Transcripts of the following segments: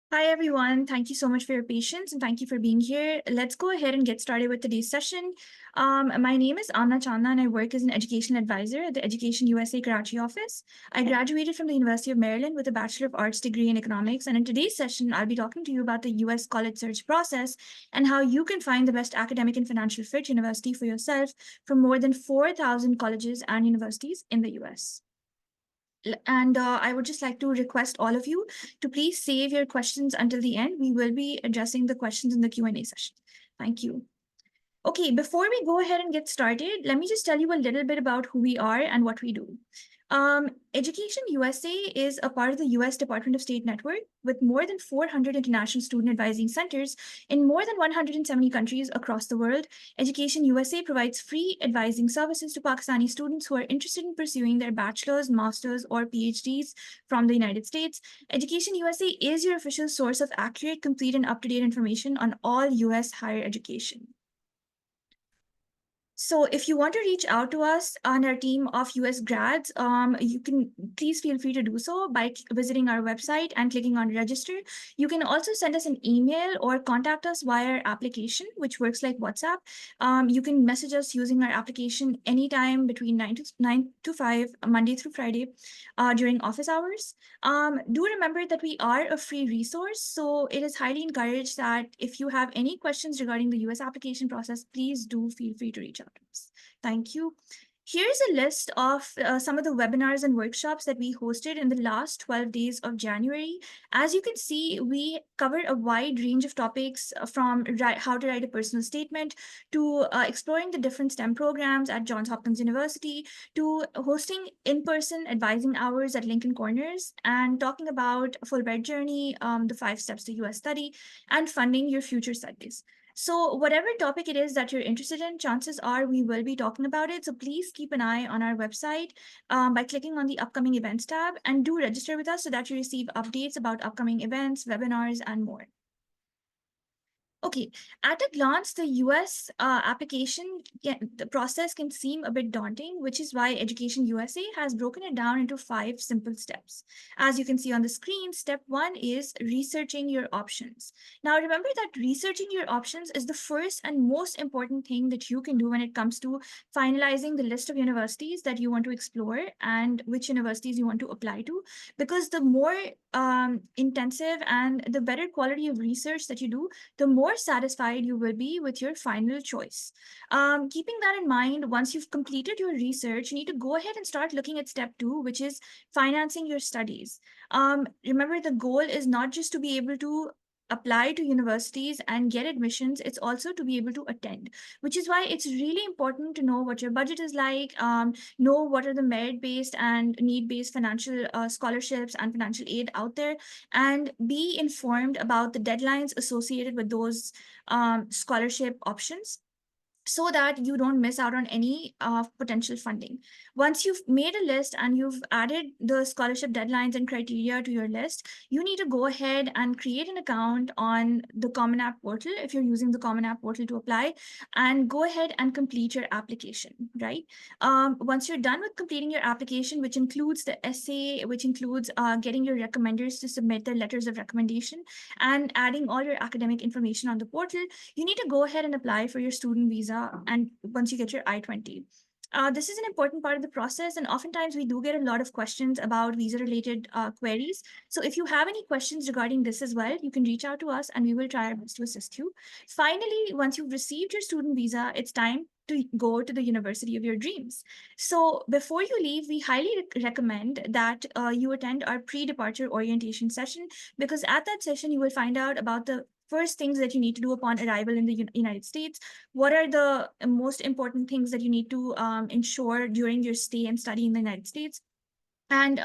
Hi, everyone. Thank you so much for your patience and thank you for being here. Let's go ahead and get started with today's session. My name is Anna Chanda and I work as an educational advisor at the Education USA Karachi office. I graduated from the University of Maryland with a Bachelor of Arts degree in economics. And in today's session, I'll be talking to you about the US college search process and how you can find the best academic and financial fit university for yourself from more than 4,000 colleges and universities in the US. And I would just like to request all of you to please save your questions until the end. We will be addressing the questions in the Q&A session. Thank you. Okay, before we go ahead and get started, let me just tell you a little bit about who we are and what we do. Education USA is a part of the US Department of State network with more than 400 international student advising centers in more than 170 countries across the world. Education USA provides free advising services to Pakistani students who are interested in pursuing their bachelor's, master's, or PhDs from the United States. Education USA is your official source of accurate, complete, and up-to-date information on all US higher education. So if you want to reach out to us on our team of US grads, you can please feel free to do so by visiting our website and clicking on register. You can also send us an email or contact us via our application, which works like WhatsApp. You can message us using our application anytime between 9 to 5, Monday through Friday, during office hours. Do remember that we are a free resource, so it is highly encouraged that if you have any questions regarding the US application process, please do feel free to reach out to us. Thank you. Here's a list of some of the webinars and workshops that we hosted in the last 12 days of January. As you can see, we cover a wide range of topics from how to write a personal statement to exploring the different STEM programs at Johns Hopkins University to hosting in-person advising hours at Lincoln Corners and talking about Fulbright journey, the 5 steps to US study, and funding your future studies. So whatever topic it is that you're interested in, chances are we will be talking about it. So please keep an eye on our website by clicking on the upcoming events tab and do register with us so that you receive updates about upcoming events, webinars, and more. Okay, at a glance, the US application, the process can seem a bit daunting, which is why Education USA has broken it down into 5 simple steps. As you can see on the screen, step 1 is researching your options. Now, remember that researching your options is the first and most important thing that you can do when it comes to finalizing the list of universities that you want to explore and which universities you want to apply to, because the more intensive and the better quality of research that you do, the more satisfied you will be with your final choice. Keeping that in mind, once you've completed your research, you need to go ahead and start looking at step 2, which is financing your studies. Remember, the goal is not just to be able to apply to universities and get admissions, it's also to be able to attend, which is why it's really important to know what your budget is like, know what are the merit-based and need-based financial scholarships and financial aid out there, and be informed about the deadlines associated with those scholarship options, so that you don't miss out on any potential funding. Once you've made a list and you've added the scholarship deadlines and criteria to your list, you need to go ahead and create an account on the Common App portal if you're using the Common App portal to apply, and go ahead and complete your application, right? Once you're done with completing your application, which includes the essay, which includes getting your recommenders to submit their letters of recommendation, and adding all your academic information on the portal, you need to go ahead and apply for your student visa and once you get your I-20. This is an important part of the process, and oftentimes we do get a lot of questions about visa-related queries. So if you have any questions regarding this as well, you can reach out to us and we will try our best to assist you. Finally, once you've received your student visa, it's time to go to the university of your dreams. So before you leave, we highly recommend that you attend our pre-departure orientation session, because at that session, you will find out about the first things that you need to do upon arrival in the United States. What are the most important things that you need to ensure during your stay and study in the United States? And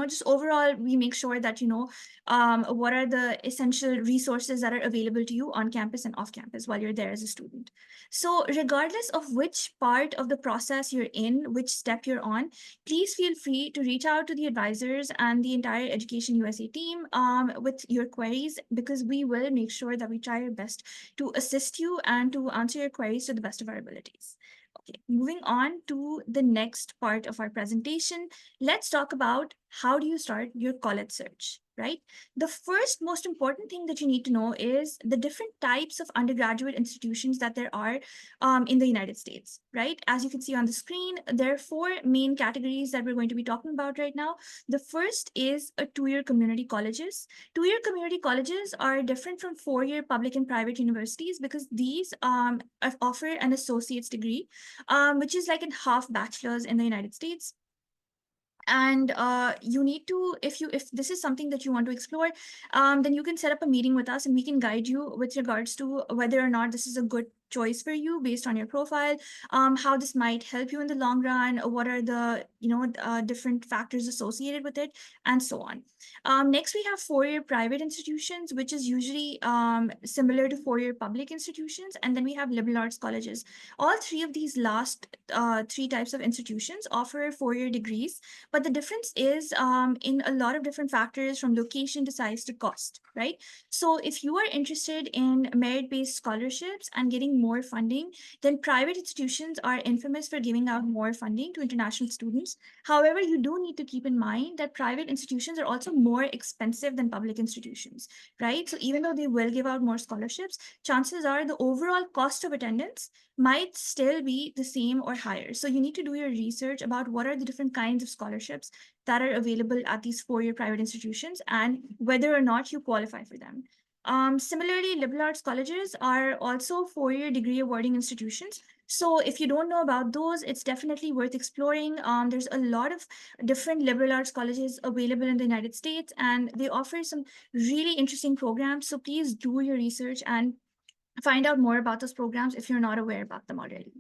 just overall, we make sure that what are the essential resources that are available to you on campus and off campus while you're there as a student. So regardless of which part of the process you're in, which step you're on, please feel free to reach out to the advisors and the entire Education USA team with your queries, because we will make sure that we try our best to assist you and to answer your queries to the best of our abilities. Okay, moving on to the next part of our presentation, let's talk about how do you start your college search. right? The first most important thing that you need to know is the different types of undergraduate institutions that there are in the United States, right? As you can see on the screen, there are four main categories that we're going to be talking about right now. The first is a two-year community colleges. Two-year community colleges are different from four-year public and private universities because these offer an associate's degree, which is like a half bachelor's in the United States. And you need to, if this is something that you want to explore, then you can set up a meeting with us and we can guide you with regards to whether or not this is a good choice for you based on your profile, how this might help you in the long run, what are the different factors associated with it, and so on. Next, we have four-year private institutions, which is usually similar to four-year public institutions, and then we have liberal arts colleges. All three of these last three types of institutions offer four-year degrees, but the difference is in a lot of different factors, from location to size to cost, right? So if you are interested in merit-based scholarships and getting more funding, then private institutions are infamous for giving out more funding to international students. However, you do need to keep in mind that private institutions are also more expensive than public institutions, right? So even though they will give out more scholarships, chances are the overall cost of attendance might still be the same or higher. So you need to do your research about what are the different kinds of scholarships that are available at these four-year private institutions and whether or not you qualify for them. Similarly, liberal arts colleges are also four-year degree awarding institutions. So if you don't know about those, it's definitely worth exploring. There's a lot of different liberal arts colleges available in the United States, and they offer some really interesting programs. So please do your research and find out more about those programs if you're not aware about them already.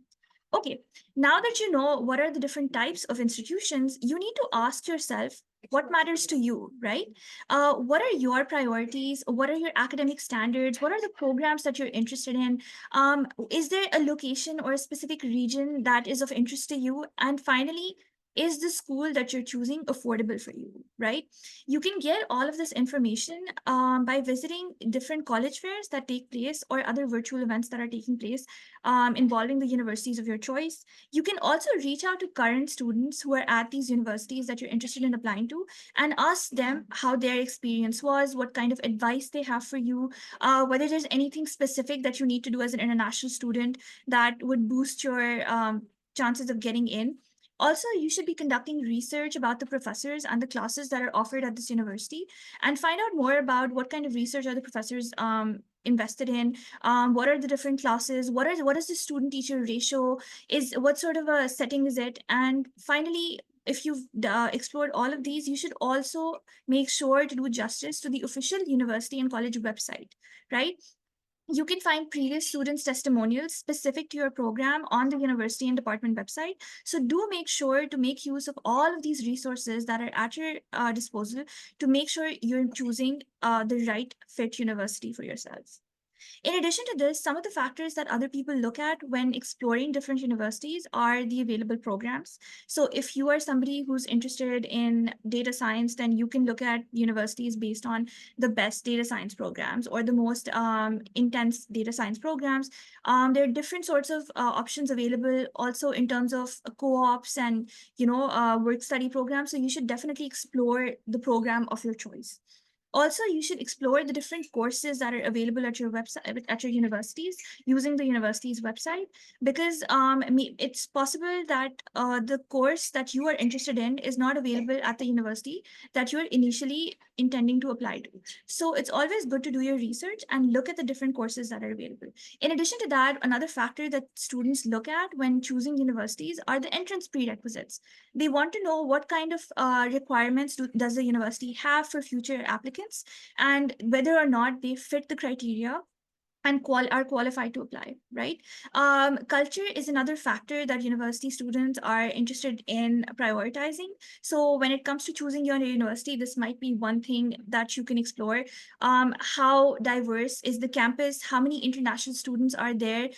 Okay, now that you know what are the different types of institutions, you need to ask yourself what matters to you, right? What are your priorities? What are your academic standards? What are the programs that you're interested in? Is there a location or a specific region that is of interest to you? And finally, is the school that you're choosing affordable for you, right? You can get all of this information by visiting different college fairs that take place or other virtual events that are taking place involving the universities of your choice. You can also reach out to current students who are at these universities that you're interested in applying to and ask them how their experience was, what kind of advice they have for you, whether there's anything specific that you need to do as an international student that would boost your chances of getting in. Also, you should be conducting research about the professors and the classes that are offered at this university and find out more about what kind of research are the professors invested in, what are the different classes, what is the student teacher ratio, is what sort of a setting is it, and finally, if you've explored all of these, you should also make sure to do justice to the official university and college website, right? You can find previous students' testimonials specific to your program on the university and department website. So do make sure to make use of all of these resources that are at your disposal to make sure you're choosing the right fit university for yourself. In addition to this, some of the factors that other people look at when exploring different universities are the available programs. So if you are somebody who's interested in data science, then you can look at universities based on the best data science programs or the most intense data science programs. There are different sorts of options available also in terms of co-ops and work study programs. So you should definitely explore the program of your choice. Also, you should explore the different courses that are available at your website, at your universities, using the university's website, because it's possible that the course that you are interested in is not available at the university that you're initially intending to apply to. So it's always good to do your research and look at the different courses that are available. In addition to that, another factor that students look at when choosing universities are the entrance prerequisites. They want to know what kind of requirements does the university have for future applicants and whether or not they fit the criteria and are qualified to apply, right? Culture is another factor that university students are interested in prioritizing. So when it comes to choosing your university, this might be one thing that you can explore. How diverse is the campus? How many international students are there?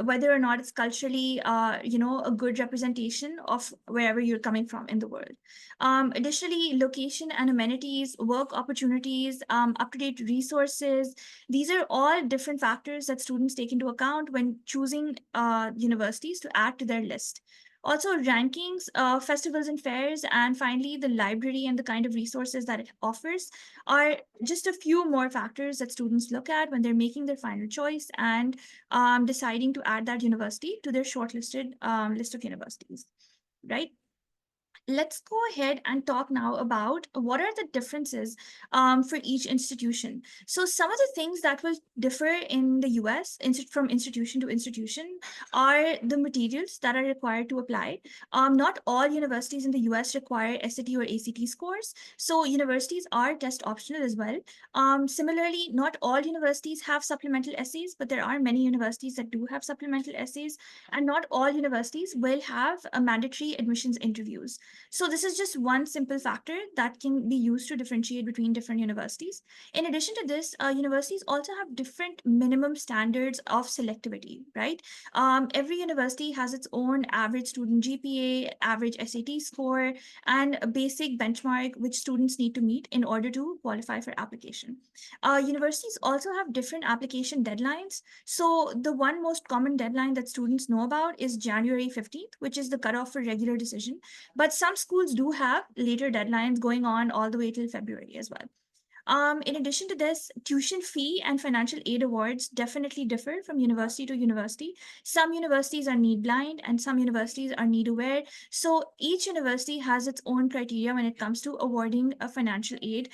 Whether or not it's culturally, a good representation of wherever you're coming from in the world. Additionally, location and amenities, work opportunities, up-to-date resources, these are all different factors that students take into account when choosing universities to add to their list. Also rankings, festivals and fairs, and finally the library and the kind of resources that it offers are just a few more factors that students look at when they're making their final choice and deciding to add that university to their shortlisted list of universities, right? Let's go ahead and talk now about what are the differences for each institution. So some of the things that will differ in the US from institution to institution are the materials that are required to apply. Not all universities in the US require SAT or ACT scores, so universities are test optional as well. Similarly, not all universities have supplemental essays, but there are many universities that do have supplemental essays, and not all universities will have a mandatory admissions interviews. So this is just one simple factor that can be used to differentiate between different universities. In addition to this, universities also have different minimum standards of selectivity, right? Every university has its own average student GPA, average SAT score, and a basic benchmark which students need to meet in order to qualify for application. Universities also have different application deadlines. So the one most common deadline that students know about is January 15th, which is the cutoff for regular decision. But some schools do have later deadlines going on all the way till February as well. In addition to this, tuition fee and financial aid awards definitely differ from university to university. Some universities are need blind and some universities are need aware. So each university has its own criteria when it comes to awarding a financial aid,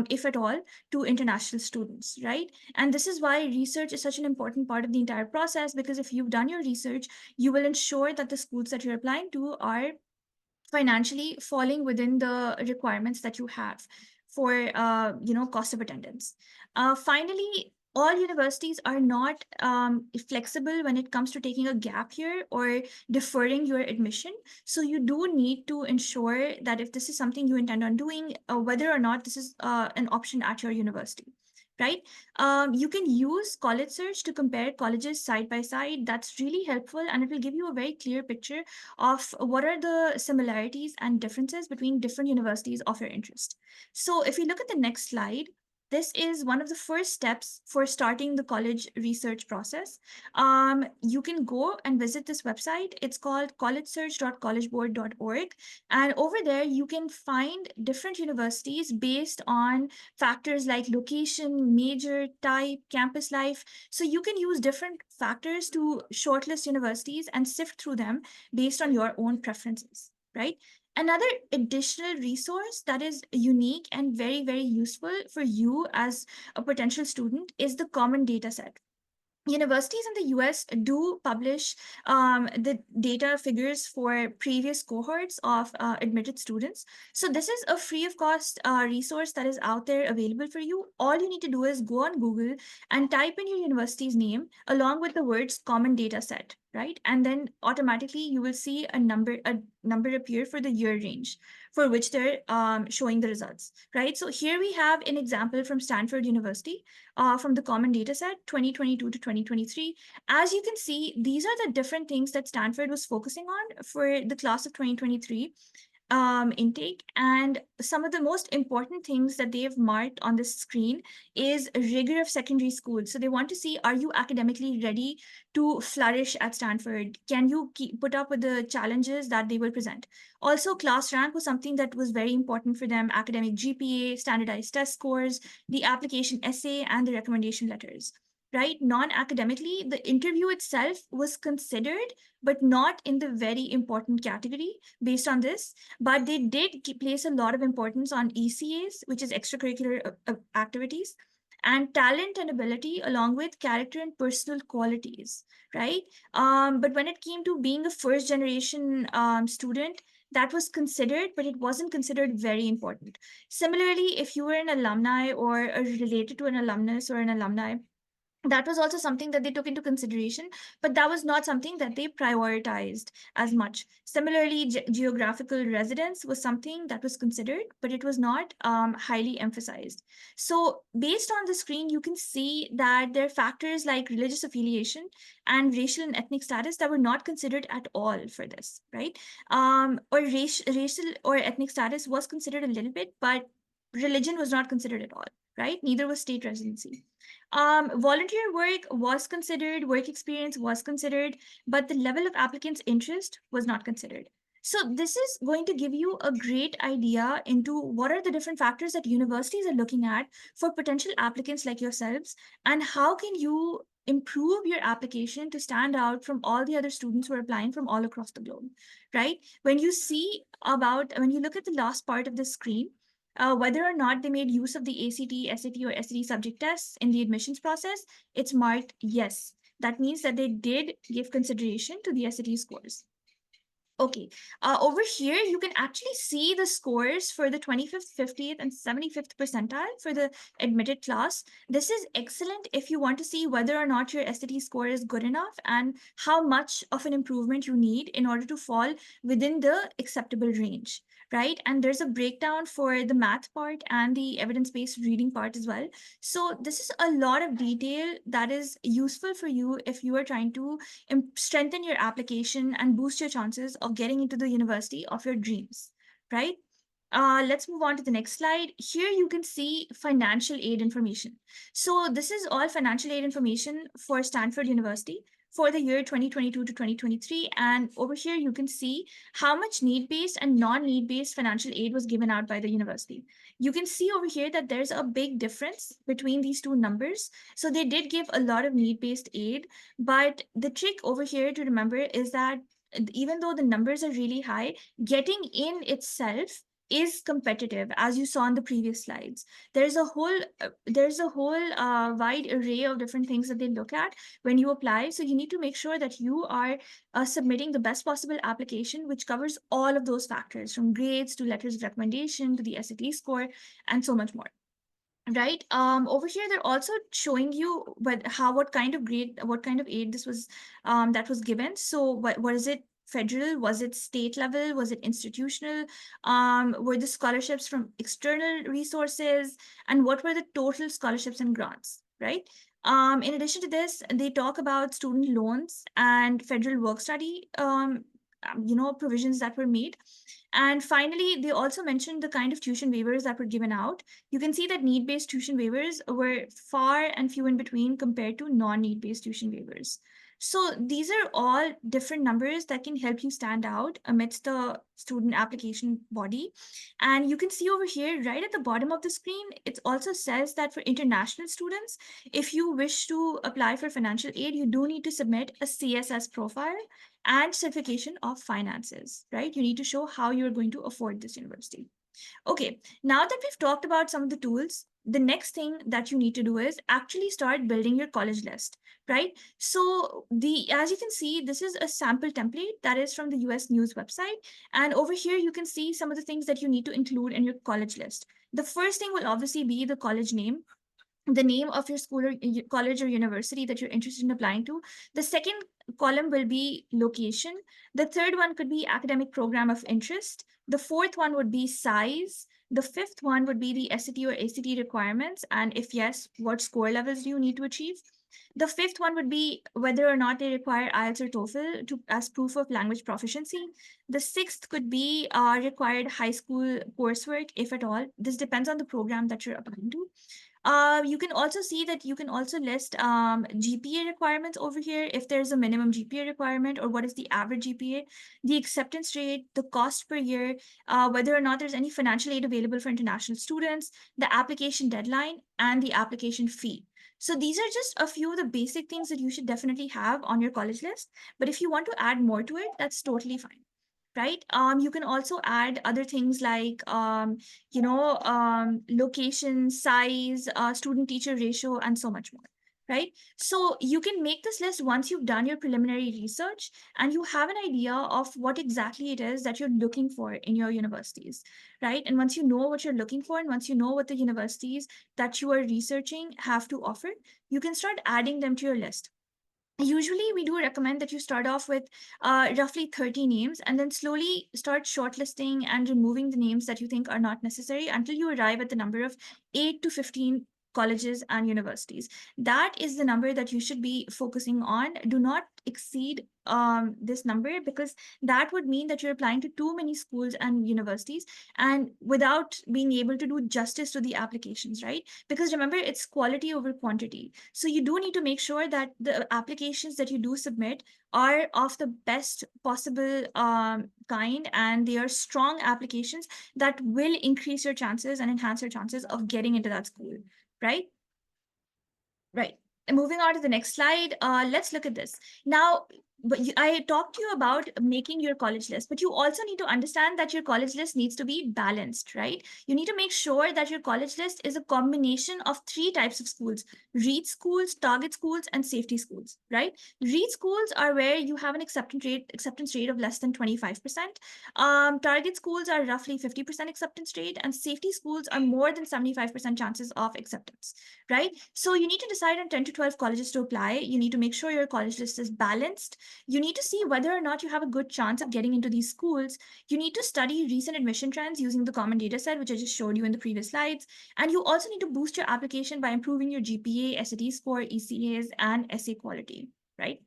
if at all, to international students, right? And this is why research is such an important part of the entire process, because if you've done your research, you will ensure that the schools that you're applying to are financially falling within the requirements that you have for cost of attendance. Finally, all universities are not flexible when it comes to taking a gap year or deferring your admission. So you do need to ensure that if this is something you intend on doing, whether or not this is an option at your university, right? You can use college search to compare colleges side by side. That's really helpful, and it will give you a very clear picture of what are the similarities and differences between different universities of your interest. So if we look at the next slide, this is one of the first steps for starting the college research process. You can go and visit this website. It's called collegesearch.collegeboard.org. And over there, you can find different universities based on factors like location, major, type, campus life. So you can use different factors to shortlist universities and sift through them based on your own preferences, right? Another additional resource that is unique and very, very useful for you as a potential student is the common data set. Universities in the US do publish the data figures for previous cohorts of admitted students. So this is a free of cost resource that is out there available for you. All you need to do is go on Google and type in your university's name along with the words common data set, right? And then automatically you will see a number appear for the year range for which they're showing the results, right? So here we have an example from Stanford University from the common data set 2022 to 2023. As you can see, these are the different things that Stanford was focusing on for the class of 2023 intake. And some of the most important things that they've marked on this screen is rigor of secondary school. So they want to see, are you academically ready to flourish at Stanford? Can you put up with the challenges that they will present? Also, class rank was something that was very important for them: academic GPA, standardized test scores, the application essay, and the recommendation letters. Right? Non-academically, the interview itself was considered, but not in the very important category based on this. But they did place a lot of importance on ECAs, which is extracurricular activities, and talent and ability, along with character and personal qualities, right? But when it came to being a first generation student, that was considered, but it wasn't considered very important. Similarly, if you were an alumni or related to an alumnus or an alumni, that was also something that they took into consideration, but that was not something that they prioritized as much. Similarly, geographical residence was something that was considered, but it was not highly emphasized. So based on the screen, you can see that there are factors like religious affiliation and racial and ethnic status that were not considered at all for this, right? Or racial or ethnic status was considered a little bit, but religion was not considered at all. right? Neither was state residency. Volunteer work was considered, work experience was considered, but the level of applicants' interest was not considered. So this is going to give you a great idea into what are the different factors that universities are looking at for potential applicants like yourselves, and how can you improve your application to stand out from all the other students who are applying from all across the globe, right? When you look at the last part of the screen, whether or not they made use of the ACT, SAT, or SAT subject tests in the admissions process, it's marked yes. That means that they did give consideration to the SAT scores. Okay, over here, you can actually see the scores for the 25th, 50th, and 75th percentile for the admitted class. This is excellent if you want to see whether or not your SAT score is good enough and how much of an improvement you need in order to fall within the acceptable range, right? And there's a breakdown for the math part and the evidence-based reading part as well. So this is a lot of detail that is useful for you if you are trying to strengthen your application and boost your chances of getting into the university of your dreams, right? Let's move on to the next slide. Here you can see financial aid information. So this is all financial aid information for Stanford University for the year 2022 to 2023. And over here, you can see how much need-based and non-need-based financial aid was given out by the university. You can see over here that there's a big difference between these two numbers. So they did give a lot of need-based aid, but the trick over here to remember is that even though the numbers are really high, getting in itself is competitive, as you saw in the previous slides. There's a whole wide array of different things that they look at when you apply. So you need to make sure that you are submitting the best possible application, which covers all of those factors, from grades to letters of recommendation to the SAT score and so much more. Right. Over here, they're also showing you what kind of aid this was that was given. So what is it? Federal? Was it state level? Was it institutional? Were the scholarships from external resources? And what were the total scholarships and grants? Right. In addition to this, they talk about student loans and federal work study provisions that were made. And finally, they also mentioned the kind of tuition waivers that were given out. You can see that need-based tuition waivers were far and few in between compared to non-need-based tuition waivers. So these are all different numbers that can help you stand out amidst the student application body. And you can see over here, right at the bottom of the screen, it also says that for international students, if you wish to apply for financial aid, you do need to submit a CSS profile and certification of finances, right? You need to show how you're going to afford this university. Okay, now that we've talked about some of the tools, the next thing that you need to do is actually start building your college list, right? So as you can see, this is a sample template that is from the US News website. And over here, you can see some of the things that you need to include in your college list. The first thing will obviously be the college name, the name of your school or college or university that you're interested in applying to. The second column will be location. The third one could be academic program of interest. The fourth one would be size. The fifth one would be the SAT or ACT requirements. And if yes, what score levels do you need to achieve? The fifth one would be whether or not they require IELTS or TOEFL as proof of language proficiency. The sixth could be required high school coursework, if at all. This depends on the program that you're applying to. You can also see that you can also list GPA requirements over here, if there's a minimum GPA requirement, or what is the average GPA, the acceptance rate, the cost per year, whether or not there's any financial aid available for international students, the application deadline, and the application fee. So these are just a few of the basic things that you should definitely have on your college list. But if you want to add more to it, that's totally fine. Right. You can also add other things like, location, size, student teacher ratio, and so much more. Right. So you can make this list once you've done your preliminary research and you have an idea of what exactly it is that you're looking for in your universities. Right. And once you know what you're looking for, and once you know what the universities that you are researching have to offer, you can start adding them to your list. Usually, we do recommend that you start off with roughly 30 names and then slowly start shortlisting and removing the names that you think are not necessary until you arrive at the number of 8 to 15 colleges and universities. That is the number that you should be focusing on. Do not exceed this number, because that would mean that you're applying to too many schools and universities, and without being able to do justice to the applications, right? Because remember, it's quality over quantity. So you do need to make sure that the applications that you do submit are of the best possible kind, and they are strong applications that will increase your chances and enhance your chances of getting into that school, right? Right. And moving on to the next slide, let's look at this. Now, I talked to you about making your college list, but you also need to understand that your college list needs to be balanced, right? You need to make sure that your college list is a combination of three types of schools: read schools, target schools, and safety schools, right? Read schools are where you have an acceptance rate of less than 25%. Target schools are roughly 50% acceptance rate, and safety schools are more than 75% chances of acceptance, right? So you need to decide on 10 to 12 colleges to apply. You need to make sure your college list is balanced. You need to see whether or not you have a good chance of getting into these schools. You need to study recent admission trends using the common data set, which I just showed you in the previous slides. And you also need to boost your application by improving your GPA, SAT score, ECAs, and essay quality, right?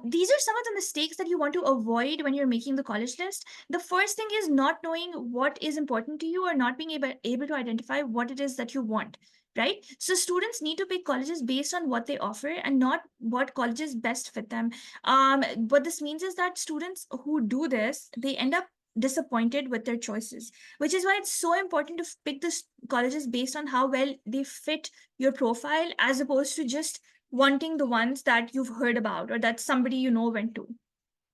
These are some of the mistakes that you want to avoid when you're making the college list. The first thing is not knowing what is important to you, or not being able to identify what it is that you want, right? So students need to pick colleges based on what they offer and not what colleges best fit them. What this means is that students who do this, they end up disappointed with their choices, which is why it's so important to pick the colleges based on how well they fit your profile, as opposed to just wanting the ones that you've heard about or that somebody you know went to,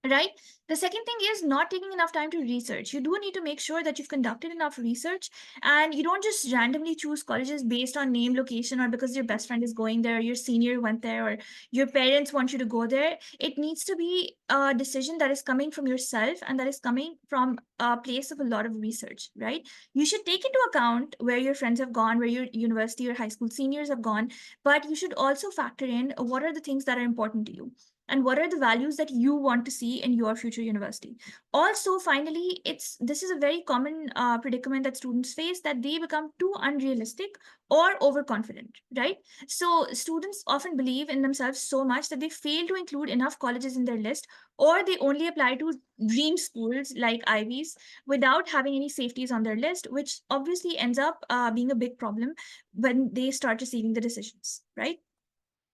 right? The second thing is not taking enough time to research. You do need to make sure that you've conducted enough research, and you don't just randomly choose colleges based on name, location, or because your best friend is going there, or your senior went there, or your parents want you to go there. It needs to be a decision that is coming from yourself and that is coming from a place of a lot of research, right? You should take into account where your friends have gone, where your university or high school seniors have gone, but you should also factor in what are the things that are important to you, and what are the values that you want to see in your future university. Also, finally, this is a very common predicament that students face, that they become too unrealistic or overconfident, right? So students often believe in themselves so much that they fail to include enough colleges in their list, or they only apply to dream schools like ivies without having any safeties on their list, which obviously ends up being a big problem when they start receiving the decisions, right?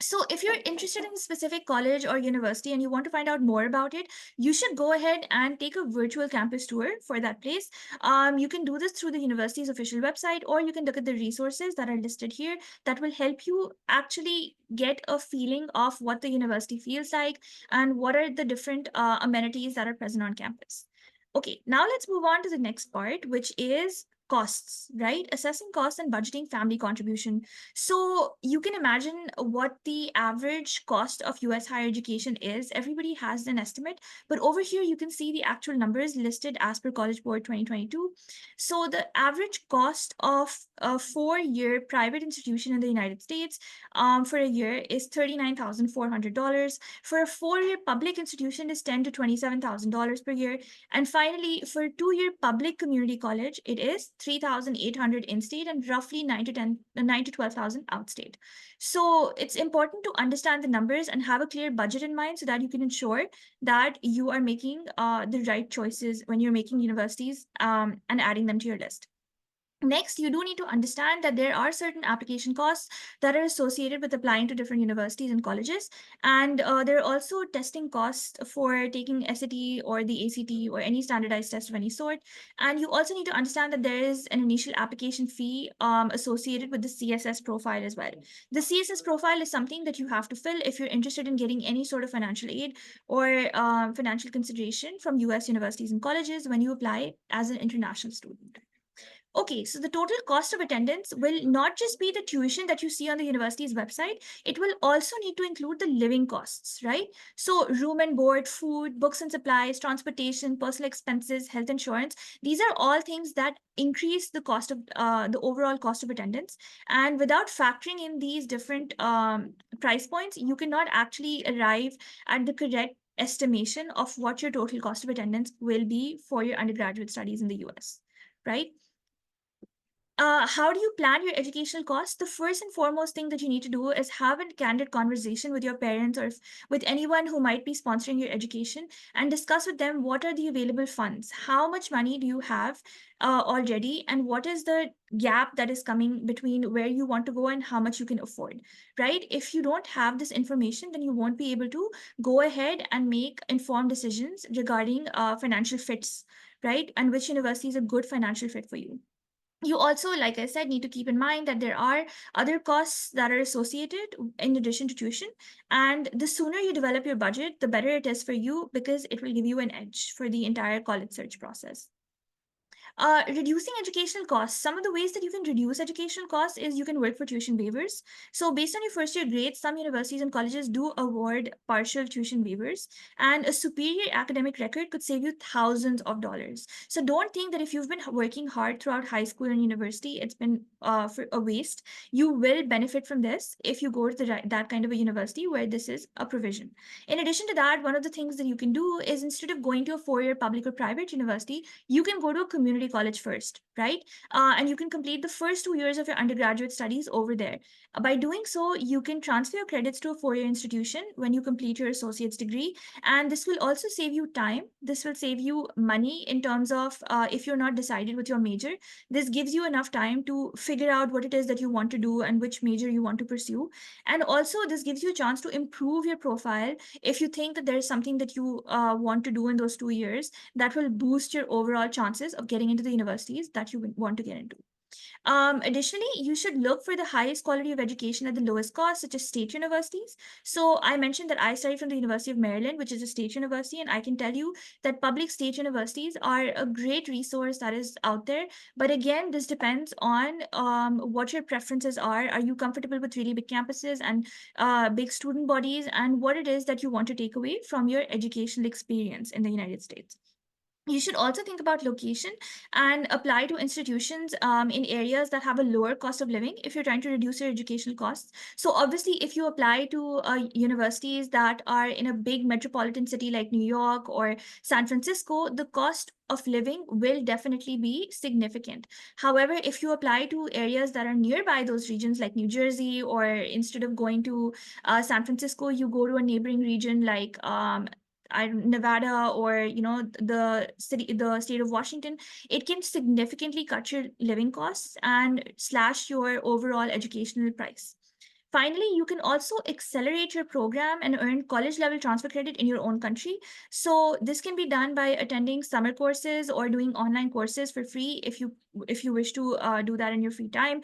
So if you're interested in a specific college or university and you want to find out more about it, you should go ahead and take a virtual campus tour for that place. You can do this through the university's official website, or you can look at the resources that are listed here that will help you actually get a feeling of what the university feels like and what are the different amenities that are present on campus. Okay, now let's move on to the next part, which is costs, right? Assessing costs and budgeting family contribution. So you can imagine what the average cost of US higher education is. Everybody has an estimate, but over here you can see the actual numbers listed as per College Board 2022. So the average cost of a 4-year private institution in the United States for a year is $39,400. For a 4-year public institution is $10,000 to $27,000 per year. And finally, for a 2-year public community college, it is 3,800 in-state and roughly 9 to 12,000 outstate. So it's important to understand the numbers and have a clear budget in mind so that you can ensure that you are making the right choices when you're making universities and adding them to your list. Next, you do need to understand that there are certain application costs that are associated with applying to different universities and colleges. And there are also testing costs for taking SAT or the ACT or any standardized test of any sort. And you also need to understand that there is an initial application fee associated with the CSS profile as well. The CSS profile is something that you have to fill if you're interested in getting any sort of financial aid or financial consideration from US universities and colleges when you apply as an international student. Okay, so the total cost of attendance will not just be the tuition that you see on the university's website, it will also need to include the living costs, right? So room and board, food, books and supplies, transportation, personal expenses, health insurance, these are all things that increase the cost of the overall cost of attendance. And without factoring in these different price points, you cannot actually arrive at the correct estimation of what your total cost of attendance will be for your undergraduate studies in the US, right? How do you plan your educational costs? The first and foremost thing that you need to do is have a candid conversation with your parents or with anyone who might be sponsoring your education, and discuss with them what are the available funds, how much money do you have already, and what is the gap that is coming between where you want to go and how much you can afford, right? If you don't have this information, then you won't be able to go ahead and make informed decisions regarding financial fits, right? And which university is a good financial fit for you. You also, like I said, need to keep in mind that there are other costs that are associated in addition to tuition. And the sooner you develop your budget, the better it is for you, because it will give you an edge for the entire college search process. Reducing educational costs. Some of the ways that you can reduce educational costs is you can work for tuition waivers. So, based on your first year grades, some universities and colleges do award partial tuition waivers, and a superior academic record could save you thousands of dollars. So, don't think that if you've been working hard throughout high school and university, it's been for a waste. You will benefit from this if you go to that kind of a university where this is a provision. In addition to that, one of the things that you can do is, instead of going to a 4 year public or private university, you can go to a community college first, right? And you can complete the first 2 years of your undergraduate studies over there. By doing so, you can transfer your credits to a 4 year institution when you complete your associate's degree. And this will also save you time. This will save you money in terms of if you're not decided with your major, this gives you enough time to figure out what it is that you want to do and which major you want to pursue. And also, this gives you a chance to improve your profile if you think that there is something that you want to do in those 2 years that will boost your overall chances of getting into the universities that you want to get into. Additionally, you should look for the highest quality of education at the lowest cost, such as state universities. So I mentioned that I studied from the University of Maryland, which is a state university, and I can tell you that public state universities are a great resource that is out there. But again, this depends on what your preferences are. Are you comfortable with really big campuses and big student bodies, and what it is that you want to take away from your educational experience in the United States? You should also think about location and apply to institutions in areas that have a lower cost of living if you're trying to reduce your educational costs. So, obviously, if you apply to universities that are in a big metropolitan city like New York or San Francisco, the cost of living will definitely be significant. However, if you apply to areas that are nearby those regions like New Jersey, or instead of going to San Francisco, you go to a neighboring region like Nevada, or the state of Washington, it can significantly cut your living costs and slash your overall educational price. Finally, you can also accelerate your program and earn college level transfer credit in your own country. So this can be done by attending summer courses or doing online courses for free if you wish to do that in your free time.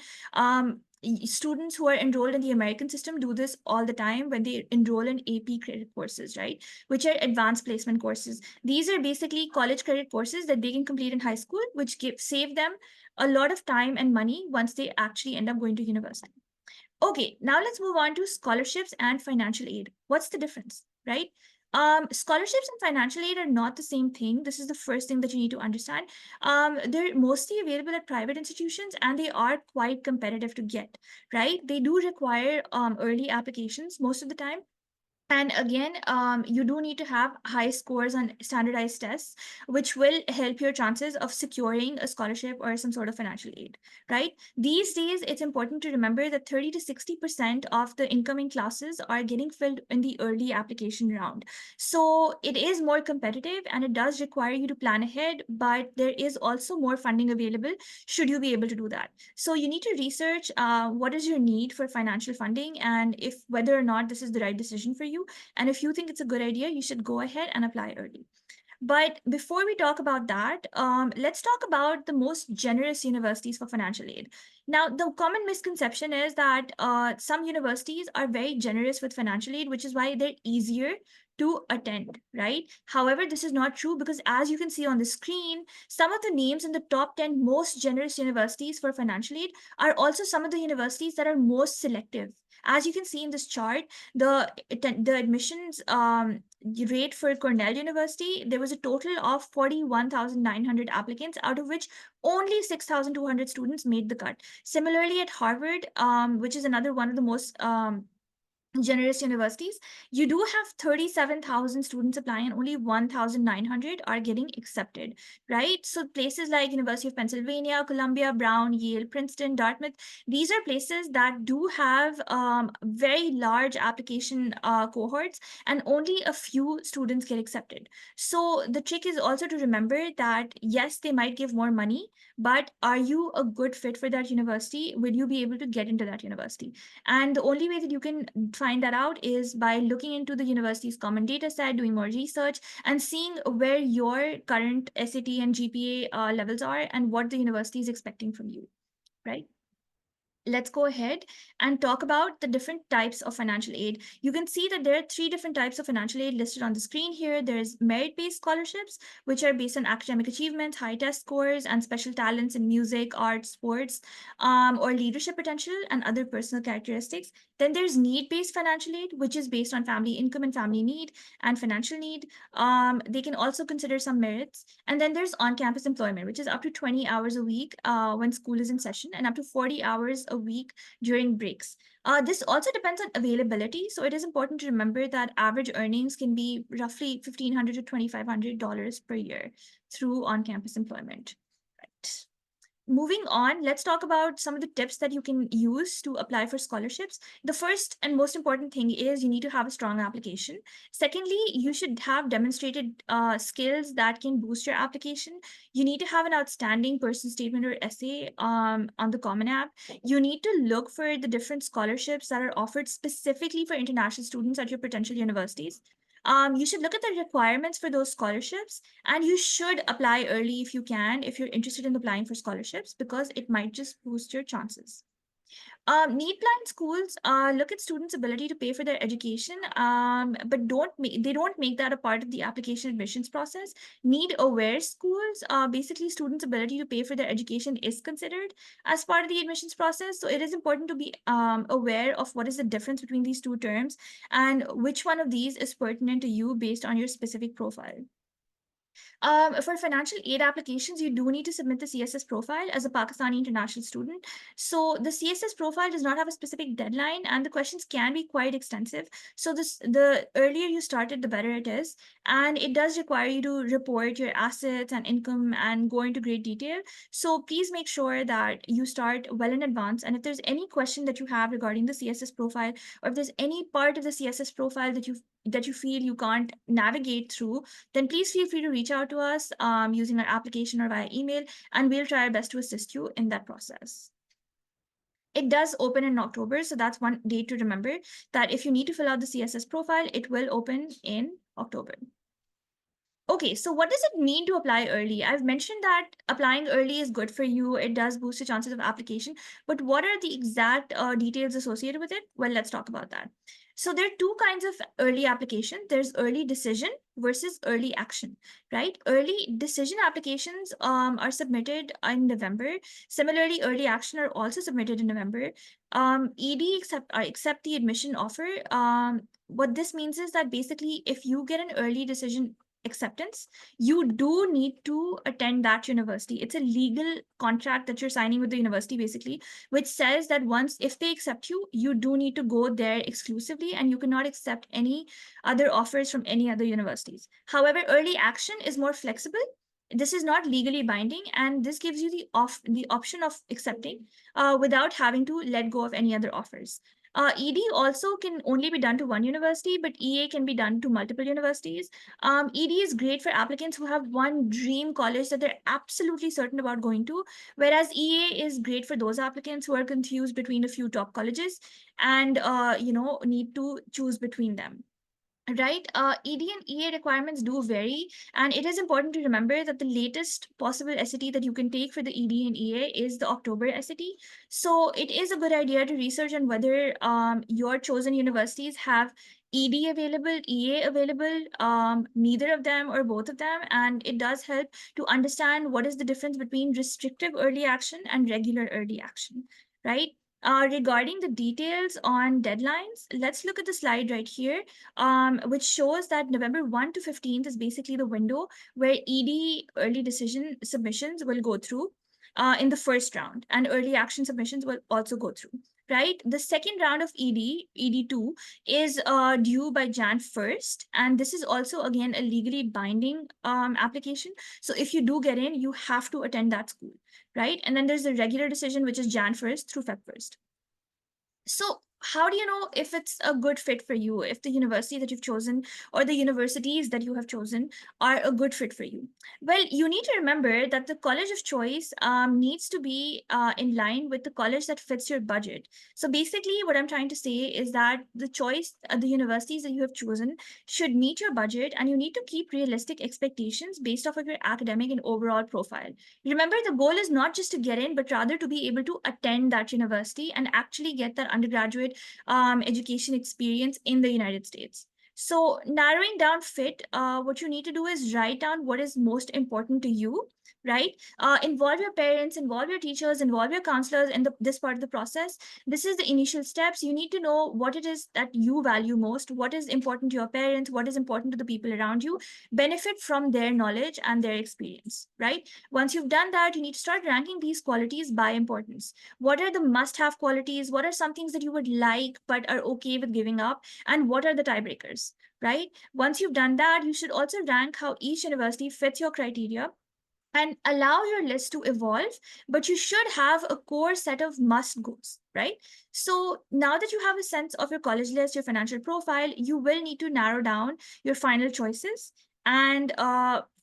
Students who are enrolled in the American system do this all the time when they enroll in AP credit courses, right? Which are advanced placement courses. These are basically college credit courses that they can complete in high school, which save them a lot of time and money once they actually end up going to university. Okay, now let's move on to scholarships and financial aid. What's the difference, right? Scholarships and financial aid are not the same thing. This is the first thing that you need to understand. They're mostly available at private institutions, and they are quite competitive to get, right? They do require early applications most of the time. And again, you do need to have high scores on standardized tests, which will help your chances of securing a scholarship or some sort of financial aid, right? These days, it's important to remember that 30 to 60% of the incoming classes are getting filled in the early application round. So it is more competitive and it does require you to plan ahead, but there is also more funding available should you be able to do that. So you need to research what is your need for financial funding, and if whether or not this is the right decision for you. And if you think it's a good idea, you should go ahead and apply early. But before we talk about that, let's talk about the most generous universities for financial aid. Now, the common misconception is that some universities are very generous with financial aid, which is why they're easier to attend, right? However, this is not true, because as you can see on the screen, some of the names in the top 10 most generous universities for financial aid are also some of the universities that are most selective. As you can see in this chart, the admissions rate for Cornell University, there was a total of 41,900 applicants, out of which only 6,200 students made the cut. Similarly, at Harvard, which is another one of the most generous universities, you do have 37,000 students applying and only 1,900 are getting accepted, right? So places like University of Pennsylvania, Columbia, Brown, Yale, Princeton, Dartmouth, these are places that do have very large application cohorts and only a few students get accepted. So the trick is also to remember that yes, they might give more money, but are you a good fit for that university? Will you be able to get into that university? And the only way that you can find that out is by looking into the university's common data set, doing more research, and seeing where your current SAT and GPA levels are and what the university is expecting from you, right? Let's go ahead and talk about the different types of financial aid. You can see that there are three different types of financial aid listed on the screen here. There's merit-based scholarships, which are based on academic achievements, high test scores, and special talents in music, art, sports, or leadership potential and other personal characteristics. Then there's need-based financial aid, which is based on family income and family need and financial need. They can also consider some merits. And then there's on-campus employment, which is up to 20 hours a week when school is in session and up to 40 hours a week during breaks. This also depends on availability. So it is important to remember that average earnings can be roughly $1,500 to $2,500 per year through on-campus employment. Right. Moving on, let's talk about some of the tips that you can use to apply for scholarships. The first and most important thing is you need to have a strong application. Secondly, you should have demonstrated skills that can boost your application. You need to have an outstanding person statement or essay on the Common App. You need to look for the different scholarships that are offered specifically for international students at your potential universities. You should look at the requirements for those scholarships, and you should apply early if you can, if you're interested in applying for scholarships, because it might just boost your chances. Need blind schools look at students' ability to pay for their education, but they don't make that a part of the application admissions process. Need aware schools, basically students' ability to pay for their education is considered as part of the admissions process. So it is important to be aware of what is the difference between these two terms and which one of these is pertinent to you based on your specific profile. For financial aid applications, you do need to submit the CSS profile as a Pakistani international student. So the CSS profile does not have a specific deadline, and the questions can be quite extensive. So the earlier you started, the better it is. And it does require you to report your assets and income and go into great detail. So please make sure that you start well in advance. And if there's any question that you have regarding the CSS profile, or if there's any part of the CSS profile that you feel you can't navigate through, then please feel free to reach out to us using our application or via email, and we'll try our best to assist you in that process. It does open in October, so that's one date to remember, that if you need to fill out the CSS profile, it will open in October. Okay, so what does it mean to apply early? I've mentioned that applying early is good for you. It does boost your chances of application. But what are the exact details associated with it? Well, let's talk about that. So there are two kinds of early application. There's early decision versus early action, right? Early decision applications are submitted in November. Similarly, early action are also submitted in November. ED accept the admission offer. What this means is that basically, if you get an early decision acceptance, you do need to attend that university. It's a legal contract that you're signing with the university, basically, which says that once, if they accept you, you do need to go there exclusively and you cannot accept any other offers from any other universities. However, early action is more flexible. This is not legally binding, and this gives you the option of accepting without having to let go of any other offers. ED also can only be done to one university, but EA can be done to multiple universities. ED is great for applicants who have one dream college that they're absolutely certain about going to, whereas EA is great for those applicants who are confused between a few top colleges and need to choose between them. Right, ED and EA requirements do vary, and it is important to remember that the latest possible SAT that you can take for the ED and EA is the October SAT. So it is a good idea to research on whether your chosen universities have ED available, EA available, neither of them or both of them, and it does help to understand what is the difference between restrictive early action and regular early action, right? Regarding the details on deadlines, let's look at the slide right here, which shows that November 1 to 15th is basically the window where ED early decision submissions will go through in the first round, and early action submissions will also go through. right? The second round of ED2, is due by Jan 1st. And this is also, again, a legally binding application. So if you do get in, you have to attend that school, right? And then there's the regular decision, which is Jan 1st through Feb 1st. So how do you know if it's a good fit for you, if the university that you've chosen or the universities that you have chosen are a good fit for you? Well, you need to remember that the college of choice needs to be in line with the college that fits your budget. So basically, what I'm trying to say is that the choice, the universities that you have chosen should meet your budget, and you need to keep realistic expectations based off of your academic and overall profile. Remember, the goal is not just to get in, but rather to be able to attend that university and actually get that undergraduate education experience in the United States. So, narrowing down fit, what you need to do is write down what is most important to you, right? Involve your parents, involve your teachers, involve your counselors in this part of the process. This is the initial steps. You need to know what it is that you value most, what is important to your parents, what is important to the people around you. Benefit from their knowledge and their experience, right? Once you've done that, you need to start ranking these qualities by importance. What are the must-have qualities? What are some things that you would like but are okay with giving up? And what are the tiebreakers, right? Once you've done that, you should also rank how each university fits your criteria and allow your list to evolve, but you should have a core set of must goes, right? So now that you have a sense of your college list, your financial profile, you will need to narrow down your final choices. And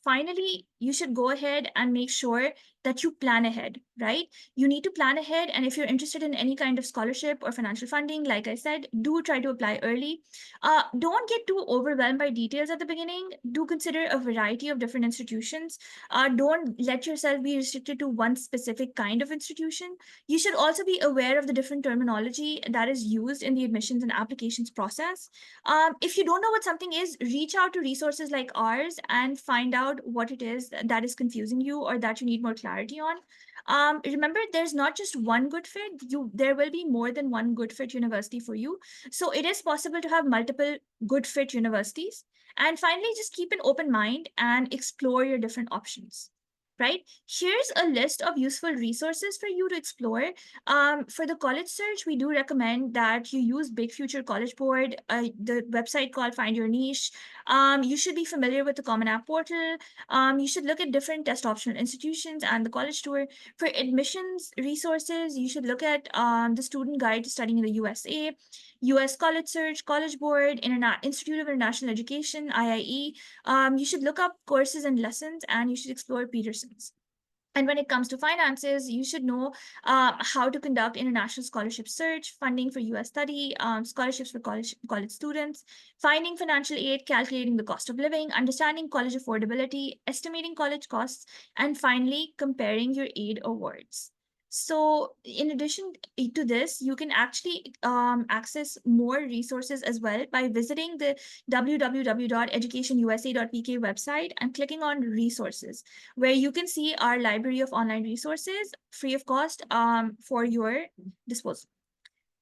finally, you should go ahead and make sure that you plan ahead, right? You need to plan ahead. And if you're interested in any kind of scholarship or financial funding, like I said, do try to apply early. Don't get too overwhelmed by details at the beginning. Do consider a variety of different institutions. Don't let yourself be restricted to one specific kind of institution. You should also be aware of the different terminology that is used in the admissions and applications process. If you don't know what something is, reach out to resources like ours and find out what it is that is confusing you or that you need more clarity on. Remember, there's not just one good fit. There will be more than one good fit university for you. So it is possible to have multiple good fit universities. And finally, just keep an open mind and explore your different options, right? Here's a list of useful resources for you to explore. For the college search, we do recommend that you use Big Future College Board, the website called Find Your Niche. You should be familiar with the Common App portal. You should look at different test optional institutions and the college tour. For admissions resources, you should look at the Student Guide to Studying in the USA, US College Search, College Board, Institute of International Education, IIE. You should look up courses and lessons, and you should explore Peterson's. And when it comes to finances, you should know how to conduct international scholarship search, funding for US study, scholarships for college students, finding financial aid, calculating the cost of living, understanding college affordability, estimating college costs, and finally comparing your aid awards. So in addition to this, you can actually access more resources as well by visiting the www.educationusa.pk website and clicking on resources, where you can see our library of online resources free of cost for your disposal.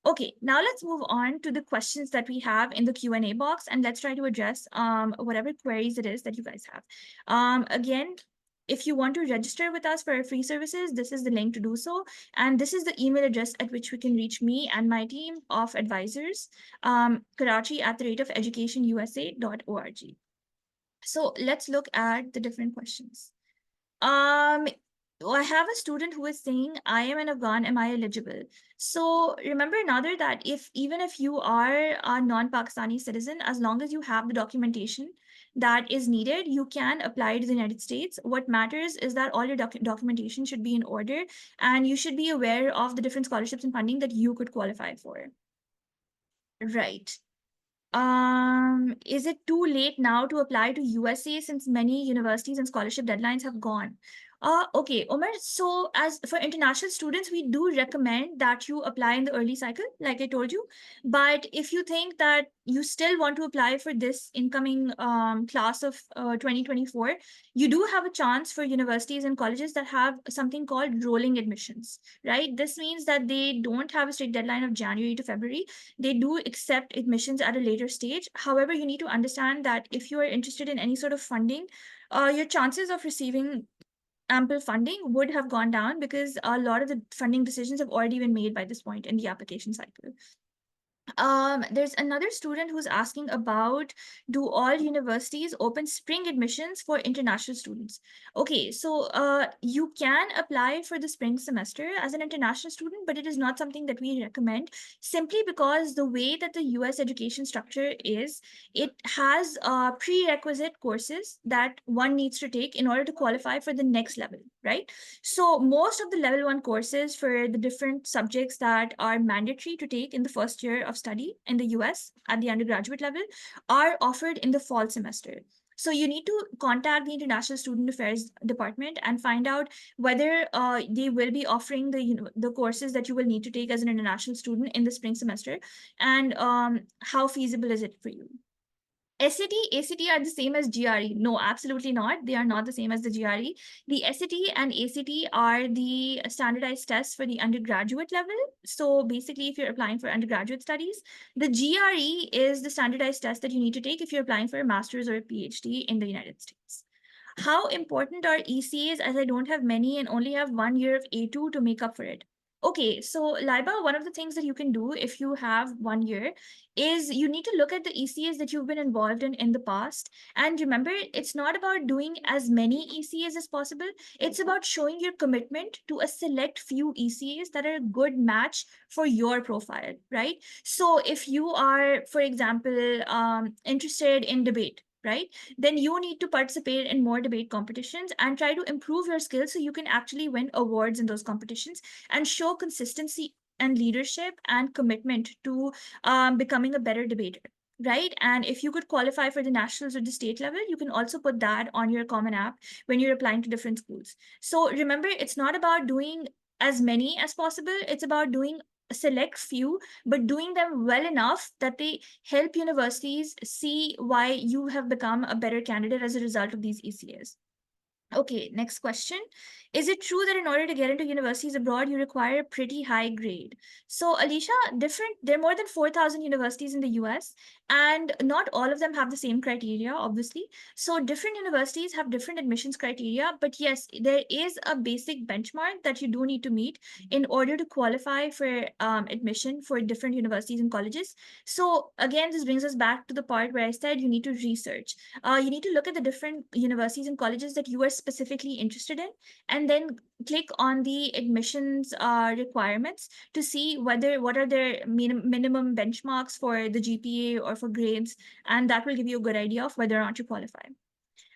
Okay, now let's move on to the questions that we have in the Q&A box, and let's try to address whatever queries it is that you guys have. Again, if you want to register with us for our free services, this is the link to do so. And this is the email address at which we can reach me and my team of advisors, karachi@educationusa.org. So let's look at the different questions. Um, I have a student who is saying, I am an Afghan, am I eligible? So remember, Nader, that even if you are a non-Pakistani citizen, as long as you have the documentation that is needed, you can apply to the United States. What matters is that all your documentation should be in order, and you should be aware of the different scholarships and funding that you could qualify for. Right. Is it too late now to apply to USA since many universities and scholarship deadlines have gone? Okay, Omar. So as for international students, we do recommend that you apply in the early cycle, like I told you. But if you think that you still want to apply for this incoming class of 2024, you do have a chance for universities and colleges that have something called rolling admissions, right? This means that they don't have a strict deadline of January to February. They do accept admissions at a later stage. However, you need to understand that if you are interested in any sort of funding, your chances of receiving ample funding would have gone down, because a lot of the funding decisions have already been made by this point in the application cycle. There's another student who's asking about, do all universities open spring admissions for international students? Okay, so you can apply for the spring semester as an international student, but it is not something that we recommend, simply because the way that the US education structure is, it has prerequisite courses that one needs to take in order to qualify for the next level, right? So most of the level 1 courses for the different subjects that are mandatory to take in the first year of study in the US at the undergraduate level are offered in the fall semester. So you need to contact the International Student Affairs Department and find out whether they will be offering the courses that you will need to take as an international student in the spring semester, and how feasible is it for you. SAT, ACT are the same as GRE? No, absolutely not. They are not the same as the GRE. The SAT and ACT are the standardized tests for the undergraduate level. So basically, if you're applying for undergraduate studies, the GRE is the standardized test that you need to take if you're applying for a master's or a PhD in the United States. How important are ECAs, as I don't have many and only have 1 year of A2 to make up for it? Okay, so Laiba, one of the things that you can do if you have 1 year is you need to look at the ECAs that you've been involved in the past. And remember, it's not about doing as many ECAs as possible. It's about showing your commitment to a select few ECAs that are a good match for your profile, right? So if you are, for example, interested in debate, right, then you need to participate in more debate competitions and try to improve your skills so you can actually win awards in those competitions and show consistency and leadership and commitment to becoming a better debater, right? And if you could qualify for the nationals or the state level, you can also put that on your common app when you're applying to different schools. So remember, it's not about doing as many as possible. It's about doing a select few, but doing them well enough that they help universities see why you have become a better candidate as a result of these ECAs. Okay, next question. Is it true that in order to get into universities abroad, you require a pretty high grade? So, Alicia, there are more than 4,000 universities in the US, and not all of them have the same criteria, obviously. So, different universities have different admissions criteria, but yes, there is a basic benchmark that you do need to meet in order to qualify for admission for different universities and colleges. So, again, this brings us back to the part where I said you need to research. You need to look at the different universities and colleges that you are specifically interested in, and then click on the admissions requirements to see what are their minimum benchmarks for the GPA or for grades, and that will give you a good idea of whether or not you qualify.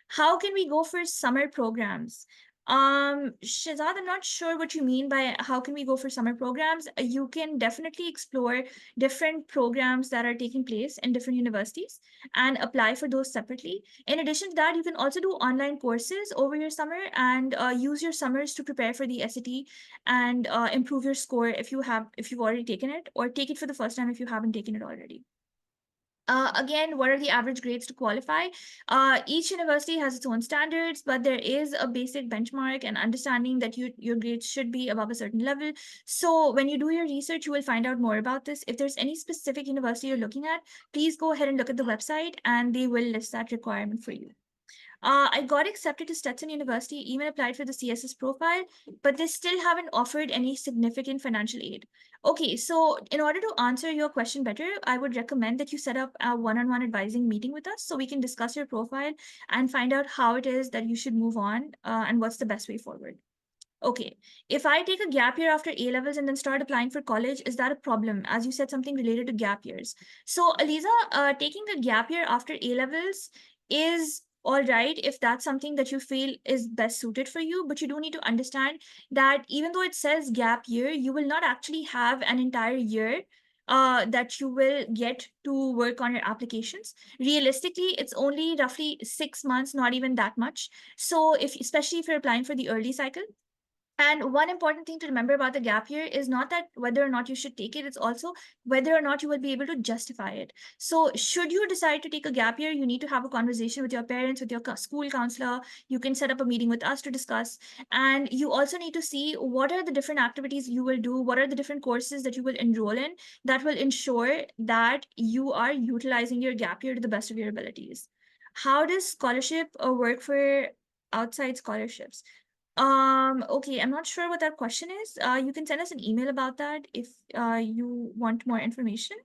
How can we go for summer programs? Shazad, I'm not sure what you mean by how can we go for summer programs. You can definitely explore different programs that are taking place in different universities and apply for those separately. In addition to that, you can also do online courses over your summer and use your summers to prepare for the SAT and improve your score if you've already taken it, or take it for the first time if you haven't taken it already. Again, what are the average grades to qualify? Each university has its own standards, but there is a basic benchmark and understanding that your grades should be above a certain level. So when you do your research, you will find out more about this. If there's any specific university you're looking at, please go ahead and look at the website and they will list that requirement for you. I got accepted to Stetson University, even applied for the CSS profile, but they still haven't offered any significant financial aid. Okay, so in order to answer your question better, I would recommend that you set up a one-on-one advising meeting with us so we can discuss your profile and find out how it is that you should move on and what's the best way forward. Okay, if I take a gap year after A levels and then start applying for college, is that a problem? As you said, something related to gap years. So, Aliza, taking a gap year after A levels is all right if that's something that you feel is best suited for you, but you do need to understand that even though it says gap year, you will not actually have an entire year that you will get to work on your applications. Realistically, it's only roughly 6 months, not even that much. So, especially if you're applying for the early cycle, and one important thing to remember about the gap year is not that whether or not you should take it, it's also whether or not you will be able to justify it. So, should you decide to take a gap year, you need to have a conversation with your parents, with your school counselor. You can set up a meeting with us to discuss. And you also need to see what are the different activities you will do, what are the different courses that you will enroll in that will ensure that you are utilizing your gap year to the best of your abilities. How does scholarship work for outside scholarships? Okay, I'm not sure what that question is. You can send us an email about that if you want more information.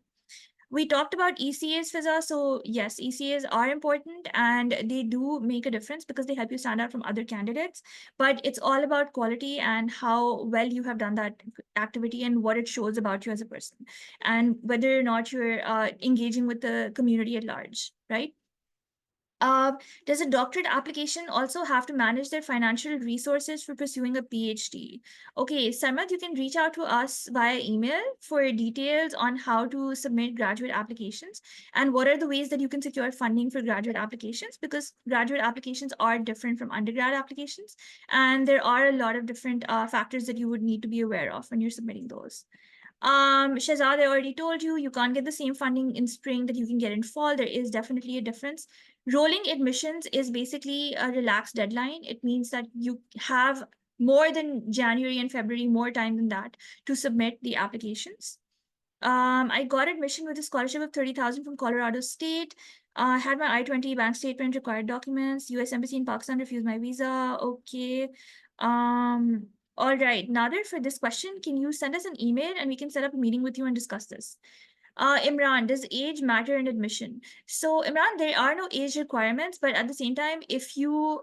We talked about ECAs, Fiza. So yes, ECAs are important and they do make a difference because they help you stand out from other candidates. But it's all about quality and how well you have done that activity and what it shows about you as a person, and whether or not you're engaging with the community at large, right? Uh, does a doctorate application also have to manage their financial resources for pursuing a PhD? Okay, Sarmad, you can reach out to us via email for details on how to submit graduate applications and what are the ways that you can secure funding for graduate applications, because graduate applications are different from undergrad applications, and there are a lot of different factors that you would need to be aware of when you're submitting those. Shahzad, I already told you, you can't get the same funding in spring that you can get in fall. There is definitely a difference. Rolling admissions is basically a relaxed deadline. It means that you have more than January and February, more time than that to submit the applications. I got admission with a scholarship of 30,000 from Colorado State. Had my I-20 bank statement, required documents. U.S. Embassy in Pakistan refused my visa. Okay. Um, all right. Nader, for this question, can you send us an email and we can set up a meeting with you and discuss this? Imran, does age matter in admission? So, Imran, there are no age requirements, but at the same time, if you're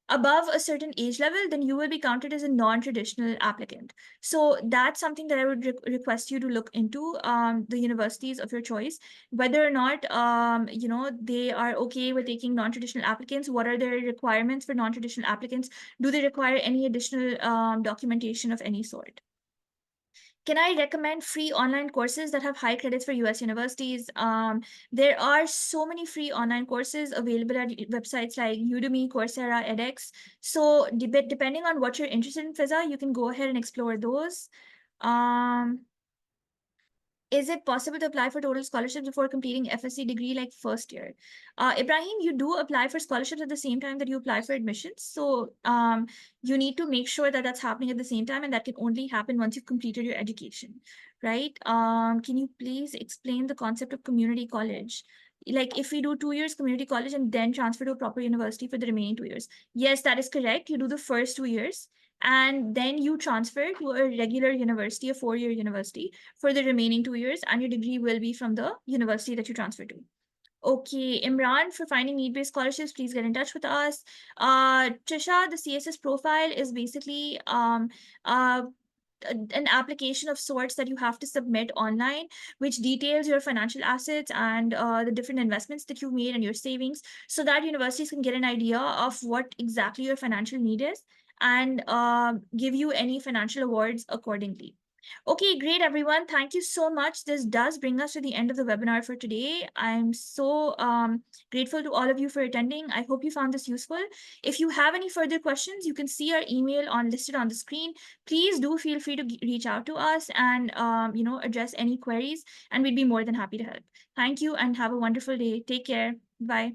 above a certain age level, then you will be counted as a non-traditional applicant. So that's something that I would request you to look into, the universities of your choice, whether or not, they are okay with taking non-traditional applicants. What are their requirements for non-traditional applicants? Do they require any additional documentation of any sort? Can I recommend free online courses that have high credits for US universities? There are so many free online courses available at websites like Udemy, Coursera, edX. So depending on what you're interested in, Fiza, you can go ahead and explore those. Um, is it possible to apply for total scholarships before completing FSC degree like first year? Ibrahim, you do apply for scholarships at the same time that you apply for admissions. So you need to make sure that that's happening at the same time, and that can only happen once you've completed your education, right? Can you please explain the concept of community college? Like if we do 2 years community college and then transfer to a proper university for the remaining 2 years. Yes, that is correct. You do the first 2 years and then you transfer to a regular university, a 4-year university for the remaining 2 years, and your degree will be from the university that you transfer to. Okay, Imran, for finding need-based scholarships, please get in touch with us. Trisha, the CSS profile is basically an application of sorts that you have to submit online, which details your financial assets and the different investments that you've made and your savings, so that universities can get an idea of what exactly your financial need is and give you any financial awards accordingly. Okay, great, everyone. Thank you so much. This does bring us to the end of the webinar for today. I'm so grateful to all of you for attending. I hope you found this useful. If you have any further questions, you can see our email listed on the screen. Please do feel free to reach out to us and address any queries, and we'd be more than happy to help. Thank you and have a wonderful day. Take care. Bye.